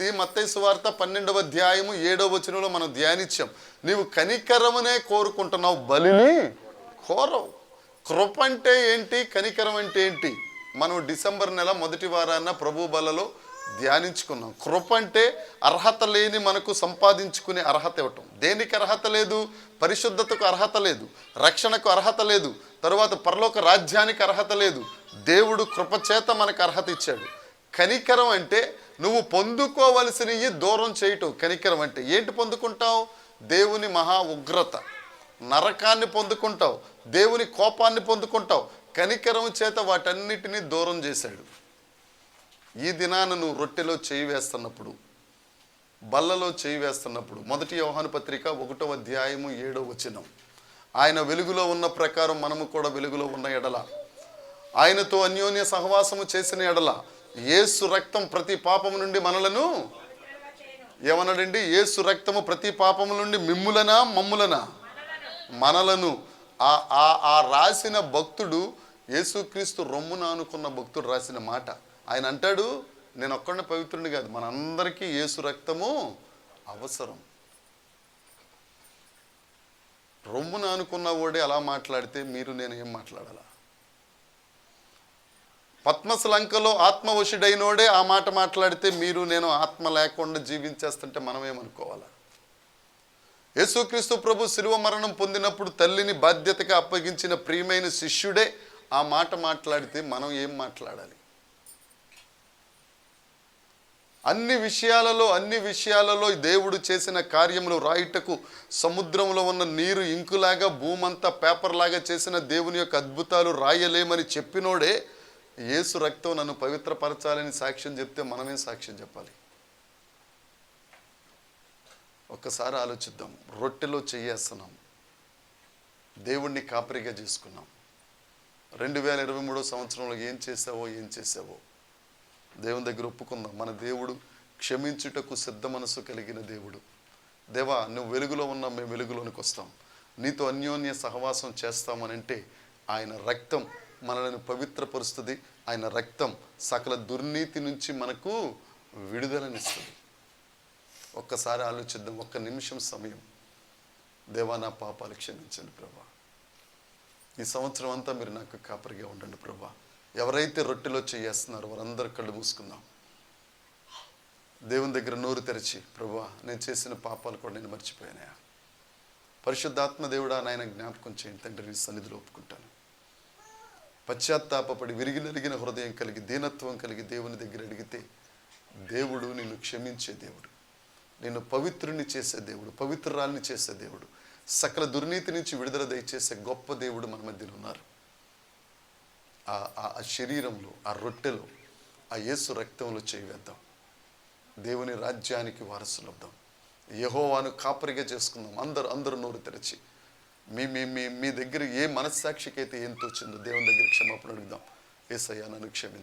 ఇది మత్తయి సువార్త 12వ అధ్యాయము 7వ వచనంలో మనం ధ్యానించాం. నీవు కనికరమునే కోరుకుంటున్నావు, బలిని కోరవు. కృప అంటే ఏంటి, కనికరం అంటే ఏంటి? మనం డిసెంబర్ నెల మొదటి వారాన్న ప్రభు బలలో ధ్యానించుకున్నాం. కృప అంటే అర్హత లేని మనకు సంపాదించుకునే అర్హత ఇవ్వటం. దేనికి అర్హత లేదు? పరిశుద్ధతకు అర్హత లేదు, రక్షణకు అర్హత లేదు, తరువాత పరలోక రాజ్యానికి అర్హత లేదు. దేవుడు కృపచేత మనకు అర్హత ఇచ్చాడు. కనికరం అంటే నువ్వు పొందుకోవలసినవి దూరం చేయటం. కనికరం అంటే ఏంటి? పొందుకుంటావు దేవుని మహా ఉగ్రత, నరకాన్ని పొందుకుంటావు, దేవుని కోపాన్ని పొందుకుంటావు. కనికరం చేత వాటన్నిటినీ దూరం చేశాడు. ఈ దినాన నువ్వు రొట్టెలో చేయి వేస్తున్నప్పుడు, బల్లలో చేయి వేస్తున్నప్పుడు, మొదటి యోహాను పత్రిక 1వ అధ్యాయము 7వ వచనం, ఆయన వెలుగులో ఉన్న ప్రకారం మనము కూడా వెలుగులో ఉన్న ఎడల, ఆయనతో అన్యోన్య సహవాసము చేసిన ఎడల, యేసు రక్తం ప్రతి పాపము నుండి మనలను ఏమన్నాడండి? యేసు రక్తము ప్రతి పాపము నుండి మిమ్ములనా మమ్ములనా? మనలను. ఆ రాసిన భక్తుడు యేసుక్రీస్తు రొమ్మున అనుకున్న భక్తుడు రాసిన మాట. ఆయన అంటాడు, నేను ఒక్కడిని పవిత్రుడిని కాదు, మనందరికీ యేసు రక్తము అవసరం. రొమ్మున అనుకున్న వాడే అలా మాట్లాడితే మీరు నేను ఏం మాట్లాడాలా? పద్మశ్లంకలో ఆత్మవశుడైనోడే ఆ మాట మాట్లాడితే మీరు నేను ఆత్మ లేకుండా జీవించేస్తుంటే మనం ఏమనుకోవాలా? యేసుక్రీస్తు ప్రభు శిలువ మరణం పొందినప్పుడు తల్లిని బాధ్యతగా అప్పగించిన ప్రియమైన శిష్యుడే ఆ మాట మాట్లాడితే మనం ఏం మాట్లాడాలి? అన్ని విషయాలలో దేవుడు చేసిన కార్యములు రాయుటకు సముద్రంలో ఉన్న నీరు ఇంకులాగా, భూమంతా పేపర్ లాగా చేసిన దేవుని యొక్క అద్భుతాలు రాయలేమని చెప్పినోడే యేసు రక్తం నన్ను పవిత్రపరచాలని సాక్ష్యం చెప్తే మనమే సాక్ష్యం చెప్పాలి. ఒక్కసారి ఆలోచిద్దాం. రొట్టెలో చెయ్యేస్తున్నాం, దేవుణ్ణి కాపరిగా చేసుకున్నాం. 2023 సంవత్సరంలో ఏం చేసావో దేవుని దగ్గర ఒప్పుకుందాం. మన దేవుడు క్షమించుటకు సిద్ధ మనసు కలిగిన దేవుడు. దేవా, నువ్వు వెలుగులో ఉన్నా మేము వెలుగులోనికి వస్తాం, నీతో అన్యోన్య సహవాసం చేస్తామనంటే ఆయన రక్తం మనల్ని పవిత్రపరుస్తుంది. ఆయన రక్తం సకల దుర్నీతి నుంచి మనకు విడుదలనిస్తుంది. ఒక్కసారి ఆలోచిద్దాం, ఒక్క నిమిషం సమయం. దేవా, నా పాపాలు క్షమించండి ప్రభా, ఈ సంవత్సరం అంతా మీరు నాకు కాపరిగా ఉండండి ప్రభా. ఎవరైతే రొట్టెలో చేస్తున్నారో వారందరూ కళ్ళు మూసుకుందాం. దేవుని దగ్గర నోరు తెరిచి, ప్రభువా, నేను చేసిన పాపాలు కూడా నేను మర్చిపోయానయా, పరిశుద్ధాత్మ దేవుడా నాయన జ్ఞాపకం చేయండి తండ్రి, నీ సన్నిధిలో ఒప్పుకుంటాను. పశ్చాత్తాపడి విరిగి నలిగిన హృదయం కలిగి దీనత్వం కలిగి దేవుని దగ్గర అడిగితే దేవుడు నిన్ను క్షమించే దేవుడు, నిన్ను పవిత్రుని చేసే దేవుడు, పవిత్రురాల్ని చేసే దేవుడు, సకల దుర్నీతి నుంచి విడుదల దయచేసే గొప్ప దేవుడు మన మధ్యలో ఉన్నారు. ఆ శరీరంలో, ఆ రొట్టెలో, ఆ యేసు రక్తంలో చేయివేద్దాం. దేవుని రాజ్యానికి వారసులవుదాం. యెహోవాను కాపరిగా చేసుకుందాం. అందరూ నోరు తెరచి మీ దగ్గర ఏ మనస్సాక్షికి అయితే ఏం తోచిందో దేవుని దగ్గర క్షమాపణ అడుగుదాం. యేసయ్యా, నన్ను క్షమించు.